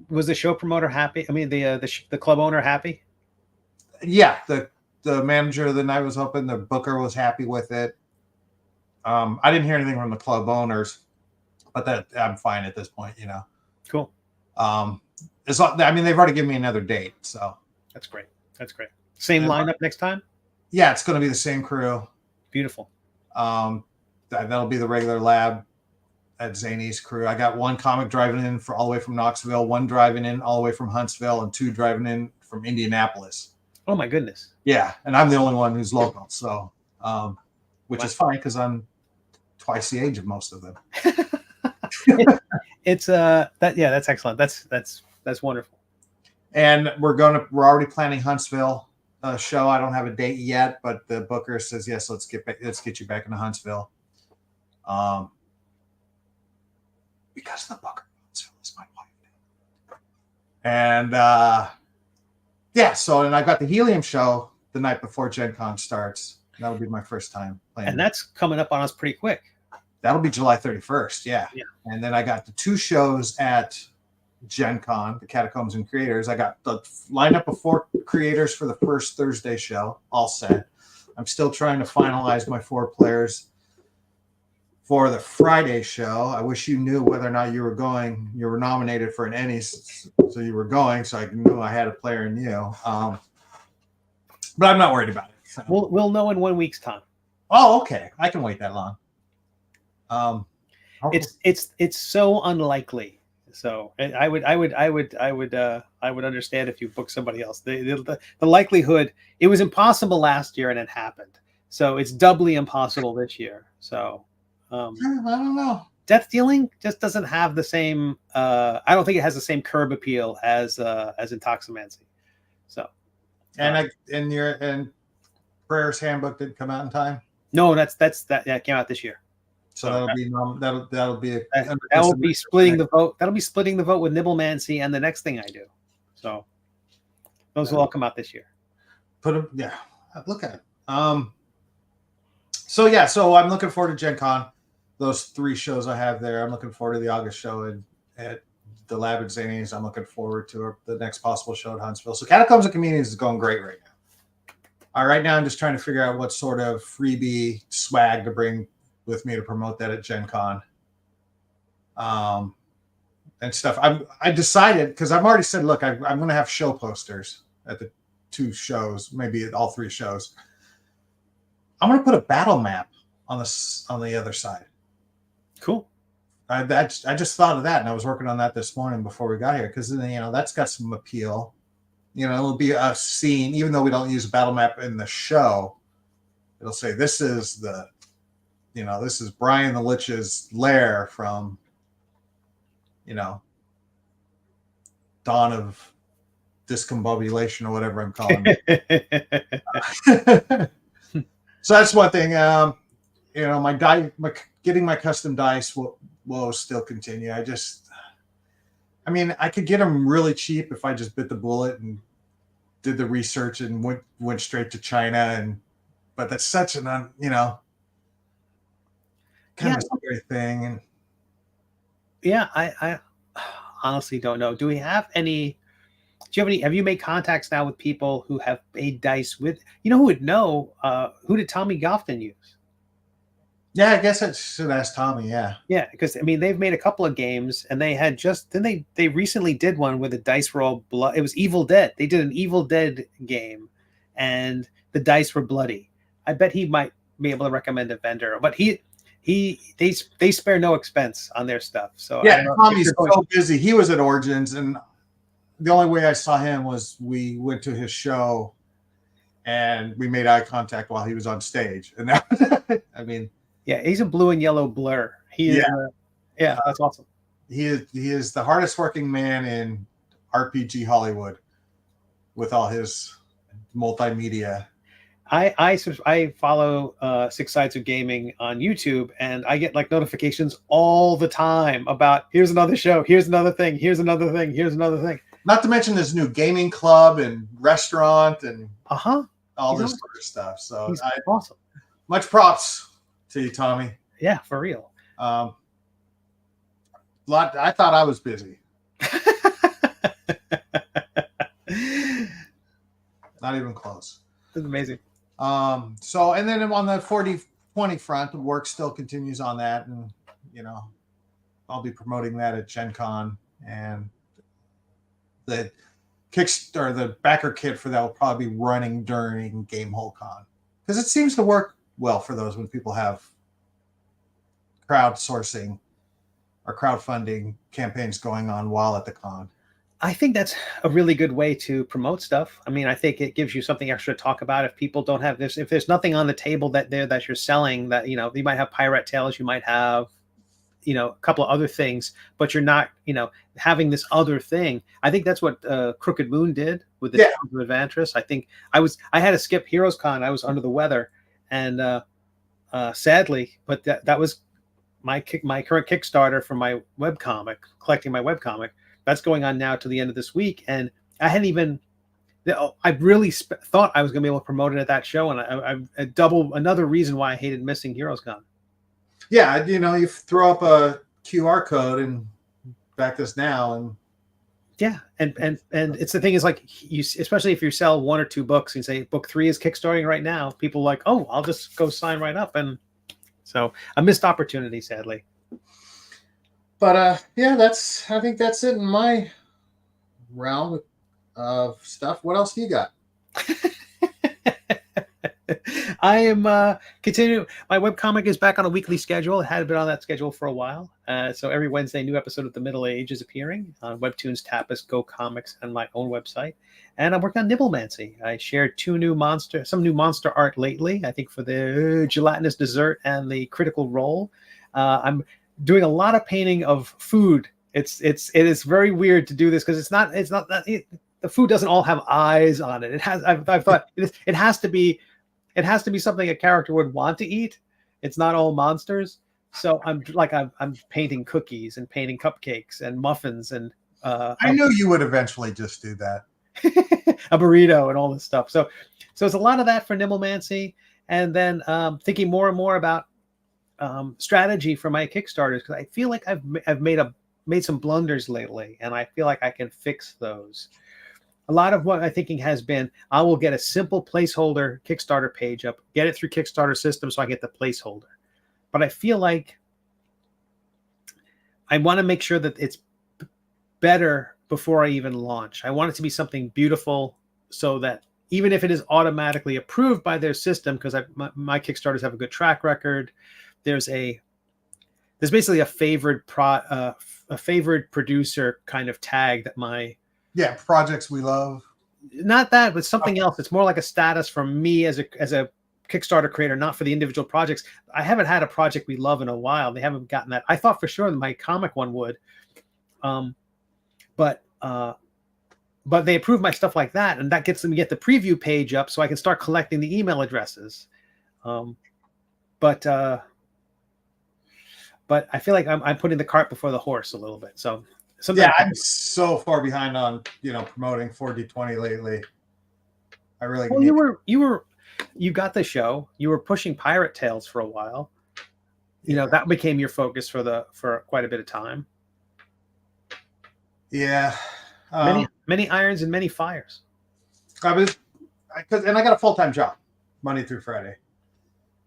Was the show promoter happy? I mean, the club owner happy? Yeah, the manager of the night was hoping, the booker was happy with it. I didn't hear anything from the club owners, but that I'm fine at this point, you know. Cool. I mean, they've already given me another date, so That's great. That's great. Same lineup next time? Yeah, it's going to be the same crew. Beautiful. That'll be the regular lab at Zany's crew. I got one comic driving in all the way from Knoxville, one driving in all the way from Huntsville, and two driving in from Indianapolis. Oh my goodness. Yeah, and I'm the only one who's local, so which is fine because I'm twice the age of most of them. It's that's excellent. That's wonderful. And we're already planning Huntsville show. I don't have a date yet, but the booker says yes. Let's get you back into Huntsville. Because the booker Huntsville is my wife. And yeah, so and I got the Helium show the night before Gen Con starts. That'll be my first time playing. And that's coming up on us pretty quick. That'll be July 31st. Yeah. And then I got the 2 shows at Gen Con, the Catacombs and Creators. I got the lineup of 4 creators for the first Thursday show, all set. I'm still trying to finalize my 4 players for the Friday show. I wish you knew whether or not you were going. You were nominated for an Ennies, so you were going, so I knew I had a player in you. But I'm not worried about it. So. We'll know in 1 week's time. Oh, okay. I can wait that long. It's so unlikely. So I would understand if you book somebody else. The likelihood, it was impossible last year and it happened. So it's doubly impossible this year. So I don't know. Death Dealing just doesn't have the same. I don't think it has the same curb appeal as Intoximancy. So and Prayer's Handbook didn't come out in time. No, that came out this year. So that'll be splitting the vote. That'll be splitting the vote with Nibblemancy and the next thing I do. So those will all come out this year. Look at it. So I'm looking forward to Gen Con. Those 3 shows I have there. I'm looking forward to the August show at the Lab at Zany's. I'm looking forward to the next possible show at Huntsville. So Catacombs and Communities is going great right now. Right now I'm just trying to figure out what sort of freebie swag to bring with me to promote that at Gen Con. And stuff. I decided, because I've already said, look, I'm going to have show posters at the 2 shows, maybe at all 3 shows. I'm going to put a battle map on the other side. Cool. I just thought of that, and I was working on that this morning before we got here, because that's got some appeal. It'll be a scene, even though we don't use a battle map in the show. It'll say this is Brian the Lich's lair from, Dawn of Discombobulation or whatever I'm calling it. So that's one thing. Getting my custom dice will still continue. I could get them really cheap if I just bit the bullet and did the research and went straight to China, but that's such an kind of a scary thing. And I honestly don't know. Do we have any? Have you made contacts now with people who have made dice with? Who would know? Who did Tommy Gofton use? Yeah, I guess I should ask Tommy. Yeah. Yeah, because they've made a couple of games, and they had they recently did one with a dice roll blood. It was Evil Dead. They did an Evil Dead game, and the dice were bloody. I bet he might be able to recommend a vendor, but they spare no expense on their stuff. So yeah, Tommy's so busy. He was at Origins, and the only way I saw him was we went to his show, and we made eye contact while he was on stage, and that yeah, he's a blue and yellow blur. That's awesome. He is the hardest working man in RPG Hollywood with all his multimedia. I follow 6 Sides of Gaming on YouTube, and I get notifications all the time about here's another show, here's another thing, here's another thing, here's another thing. Not to mention this new gaming club and restaurant and all this sort of stuff. So awesome. Much props to you, Tommy. Yeah, for real. I thought I was busy. Not even close. That's amazing. So, and then on the 40/20 front, the work still continues on that. And, I'll be promoting that at Gen Con. And the the backer kit for that will probably be running during Gamehole Con. Because it seems to work well for those when people have crowdsourcing or crowdfunding campaigns going on while at the con. I think that's a really good way to promote stuff. I mean, I think it gives you something extra to talk about. If people don't have this, if there's nothing on the table that you're selling, that, you might have Pirate Tales, you might have, a couple of other things, but you're not, having this other thing. I think that's what Crooked Moon did with the Tales of Adventures. I think I had to skip Heroes Con. I was under the weather, and sadly, but that was my current Kickstarter for my webcomic, collecting my webcomic. That's going on now to the end of this week, and I hadn't even. I really thought I was going to be able to promote it at that show, and I double another reason why I hated missing Heroes Con. Yeah, you throw up a QR code and back this now, and yeah, and it's the thing is, like, you, especially if you sell 1 or 2 books and say book 3 is kickstarting right now, people are like, oh, I'll just go sign right up, and so a missed opportunity, sadly. But yeah, I think that's it in my round of stuff. What else do you got? I am continuing. My webcomic is back on a weekly schedule. It had been on that schedule for a while. So every Wednesday, a new episode of The Middle Age is appearing on Webtoons, Tapas, Go Comics, and my own website. And I'm working on Nibblemancy. I shared some new monster art lately, I think, for the gelatinous dessert and the Critical Role. I'm doing a lot of painting of food. It is very weird to do this because the food doesn't all have eyes on it. It has. I've thought it has to be. It has to be something a character would want to eat. It's not all monsters. So I'm painting cookies and painting cupcakes and muffins and. I knew you would eventually just do that. A burrito and all this stuff. So it's a lot of that for Nibblemancy, and then thinking more and more about strategy for my Kickstarters, because I feel like I've made some blunders lately, and I feel like I can fix those. A lot of what my thinking has been, I will get a simple placeholder Kickstarter page up, get it through Kickstarter system so I get the placeholder. But I feel like I want to make sure that it's better before I even launch. I want it to be something beautiful so that even if it is automatically approved by their system, because my Kickstarters have a good track record, there's basically a favored producer kind of tag that projects we love. Not that, but something else. It's more like a status for me as a Kickstarter creator, not for the individual projects. I haven't had a project we love in a while. They haven't gotten that. I thought for sure my comic one would, but they approve my stuff like that, and that gets them to get the preview page up so I can start collecting the email addresses. But I feel like I'm putting the cart before the horse a little bit. So. Yeah, I'm so far behind on promoting 4D20 lately. I really. Well, you got the show. You were pushing Pirate Tales for a while. That became your focus for quite a bit of time. Yeah, many irons and many fires. And I got a full-time job, Monday through Friday,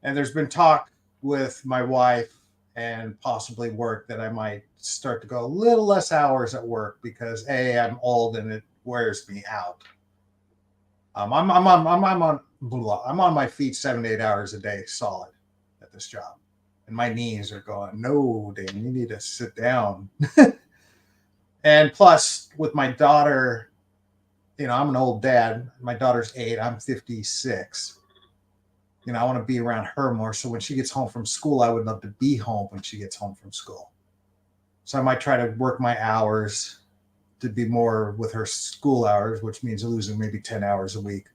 and there's been talk with my wife and possibly work that I might start to go a little less hours at work because I'm old and it wears me out. I'm on my feet 7 to 8 hours a day solid at this job, and my knees are going, no, Dan, you need to sit down. And plus, with my daughter, I'm an old dad. My daughter's 8. I'm 56. I want to be around her more. So when she gets home from school, I would love to be home when she gets home from school. So I might try to work my hours to be more with her school hours, which means losing maybe 10 hours a week.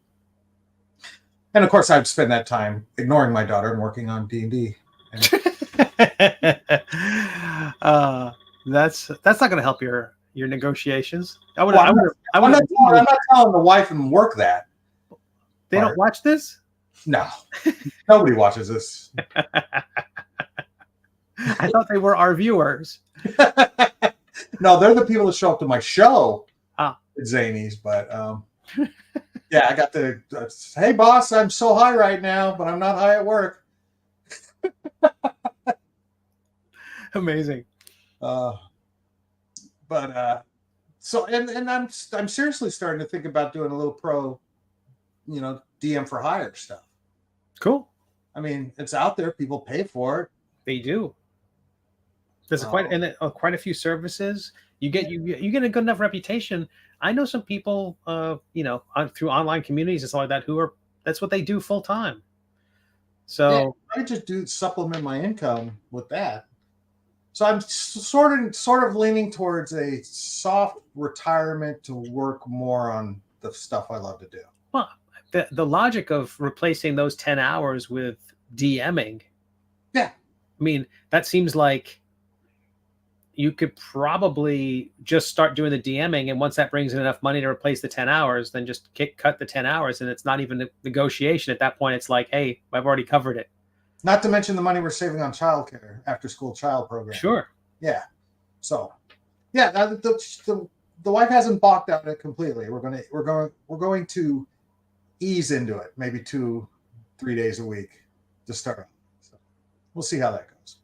And of course, I'd spend that time ignoring my daughter and working on D&D. That's not going to help your negotiations. I'm not telling the wife and work that. They don't watch this? No, nobody watches this. I thought they were our viewers. No, they're the people that show up to my show. zanies, but yeah, I got the hey boss, I'm so high right now, but I'm not high at work. Amazing. But so and I'm seriously starting to think about doing a little pro, DM for hire stuff. Cool. I mean, it's out there. People pay for it. They do. There's quite a few services. You get a good enough reputation. I know some people, through online communities and stuff like that, that's what they do full time. So yeah, I just do supplement my income with that. So I'm sort of leaning towards a soft retirement to work more on the stuff I love to do. Well, the logic of replacing those 10 hours with DMing. Yeah. I mean, that seems like you could probably just start doing the DMing, and once that brings in enough money to replace the 10 hours, then just cut the 10 hours, and it's not even a negotiation. At that point, it's like, hey, I've already covered it. Not to mention the money we're saving on childcare, after school child program. Sure. Yeah. So, yeah, the wife hasn't balked out it completely. We're going to ease into it, maybe 2-3 days a week to start. So we'll see how that goes.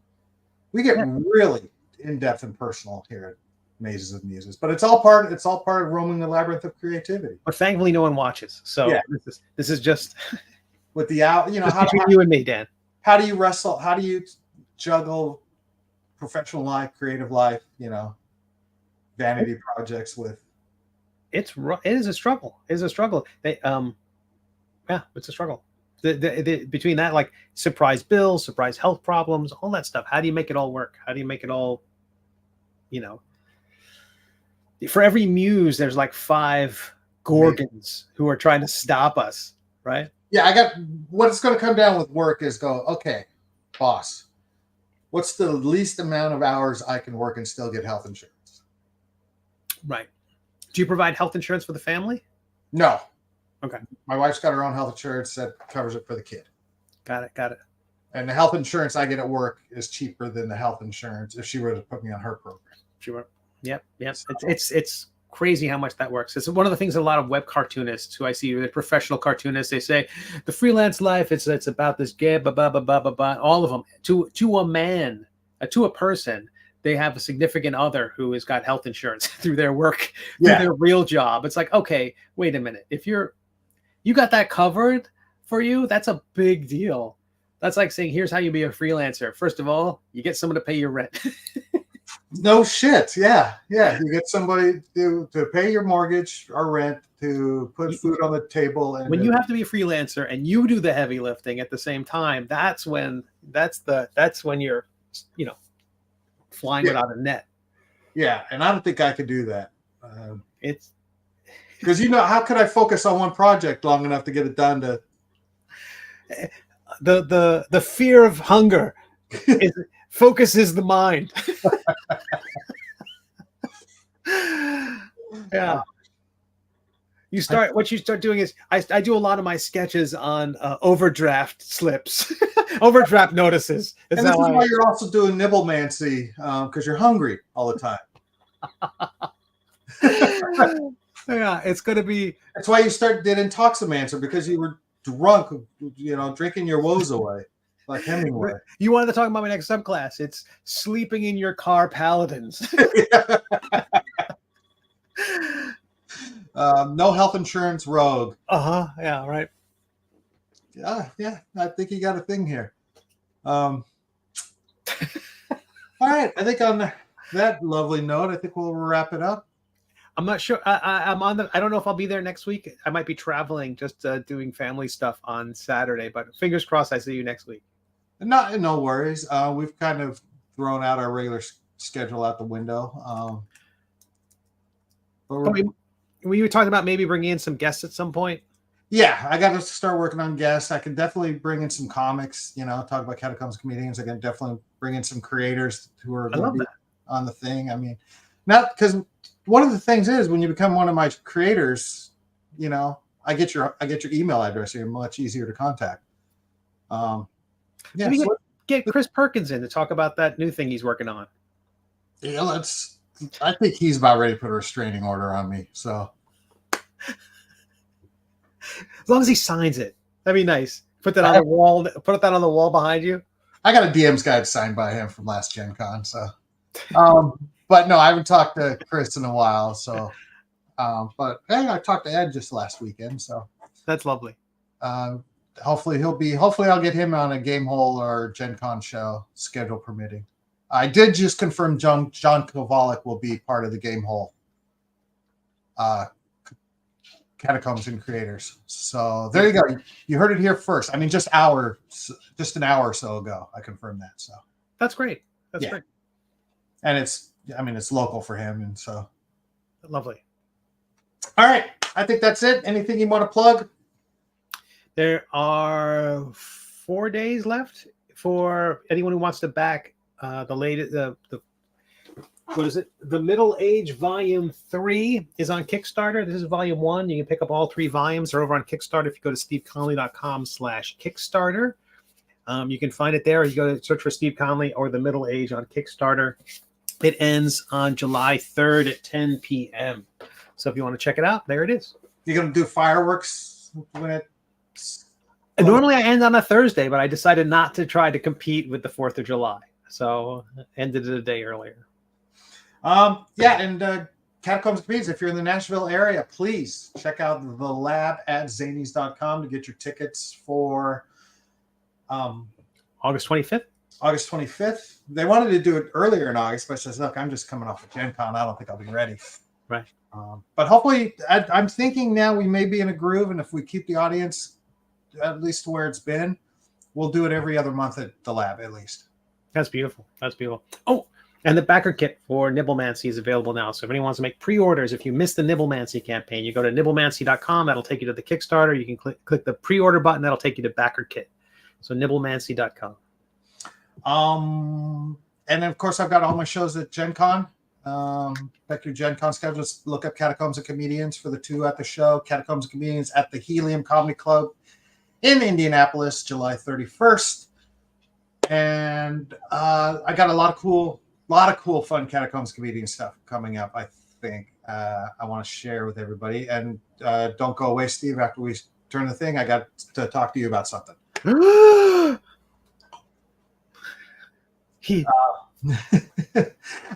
We get really in-depth and personal here at Mazes of Muses, but it's all part of roaming the labyrinth of creativity. But thankfully, no one watches. So yeah. This is just with the out. Between you and me, Dan. How do you wrestle? How do you juggle professional life, creative life? Vanity projects with. It is a struggle. It's a struggle. It's a struggle. Between that, like surprise bills, surprise health problems, all that stuff. How do you make it all work? How do you make it all? For every muse, there's like 5 gorgons who are trying to stop us, right? Yeah, what it's going to come down with work is okay, boss, what's the least amount of hours I can work and still get health insurance? Right. Do you provide health insurance for the family? No. Okay. My wife's got her own health insurance that covers it for the kid. Got it. And the health insurance I get at work is cheaper than the health insurance if she were to put me on her program. Sure. Yep. So, it's crazy how much that works. It's one of the things a lot of web cartoonists who I see, the professional cartoonists, they say the freelance life, it's about this all of them to a man, to a person, they have a significant other who has got health insurance through their work, through their real job. It's like, okay, wait a minute. If you got that covered for you, that's a big deal. That's like saying, here's how you be a freelancer. First of all, you get someone to pay your rent. No shit. Yeah. You get somebody to pay your mortgage or rent, to put food on the table. And when you have to be a freelancer and you do the heavy lifting at the same time, that's when you're, flying without a net. Yeah. And I don't think I could do that. It's because, how could I focus on one project long enough to get it done to the fear of hunger focuses the mind. Yeah. What you start doing is I do a lot of my sketches on overdraft slips, overdraft notices. And this is why you're also doing nibblemancy, because you're hungry all the time. Yeah, it's going to be. That's why you did Intoximancer, because you were drunk, drinking your woes away, like Hemingway. You wanted to talk about my next subclass. It's sleeping in your car paladins. No health insurance rogue. Yeah, right. Yeah. I think you got a thing here. All right. I think on that lovely note, I think we'll wrap it up. I'm not sure. I don't know if I'll be there next week. I might be traveling, just doing family stuff on Saturday. But fingers crossed, I see you next week. No worries. We've kind of thrown out our regular schedule out the window. But we were talking about maybe bringing in some guests at some point. Yeah, I got to start working on guests. I can definitely bring in some comics. Talk about Catacombs Comedians. I can definitely bring in some creators who are going to be on the thing. I mean, not because one of the things is when you become one of my creators, I get your email address. You're much easier to contact. Get Chris Perkins in to talk about that new thing he's working on. Yeah, I think he's about ready to put a restraining order on me. So As long as he signs it, that'd be nice. Put that on the wall. Put that on the wall behind you. I got a DM's guide signed by him from last Gen Con. So, but no, I haven't talked to Chris in a while. So, but hey, I talked to Ed just last weekend. So that's lovely. Hopefully I'll get him on a Game Hole or Gen Con show, schedule permitting. I did just confirm John Kovalik will be part of the Game Hole. Catacombs and Creators. So there you go. You heard it here first. I mean, just an hour or so ago, I confirmed that. So that's great. That's great. And it's local for him, and so lovely. All right, I think that's it. Anything you want to plug? There are 4 days left for anyone who wants to back the latest. What is it? The Middle Age Volume 3 is on Kickstarter. This is Volume 1. You can pick up all 3 volumes. They're over on Kickstarter. If you go to steveconley.com/Kickstarter, you can find it there. You go to search for Steve Conley or The Middle Age on Kickstarter. It ends on July 3rd at 10 p.m. So if you want to check it out, there it is. You're going to do fireworks when it... Normally I end on a Thursday, but I decided not to try to compete with the 4th of July. So ended it a day earlier. And Catacombs Comedians, if you're in the Nashville area, please check out the lab at zanies.com to get your tickets for August 25th. August 25th. They wanted to do it earlier in August, but I said, look, I'm just coming off of Gen Con. I don't think I'll be ready. Right. But hopefully, I'm thinking now we may be in a groove, and if we keep the audience at least to where it's been, we'll do it every other month at the lab at least. That's beautiful. That's beautiful. Oh, and the backer kit for Nibblemancy is available now. So if anyone wants to make pre-orders, if you missed the Nibblemancy campaign, you go to nibblemancy.com. That'll take you to the Kickstarter. You can click the pre-order button. That'll take you to backer kit. So nibblemancy.com. And of course, I've got all my shows at Gen Con. Check your Gen Con schedule. Just look up Catacombs and Comedians for the 2 at the show. Catacombs and Comedians at the Helium Comedy Club in Indianapolis, July 31st. And I got a lot of cool, fun Catacombs Comedian stuff coming up, I think. I want to share with everybody. And don't go away, Steve, after we turn the thing. I got to talk to you about something. All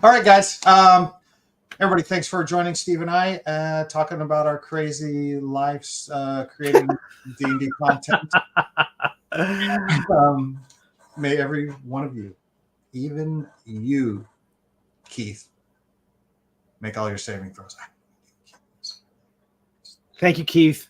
right, guys. Everybody, thanks for joining Steve and I, talking about our crazy lives creating D&D content. May every one of you, even you, Keith, make all your saving throws. Thank you, Keith.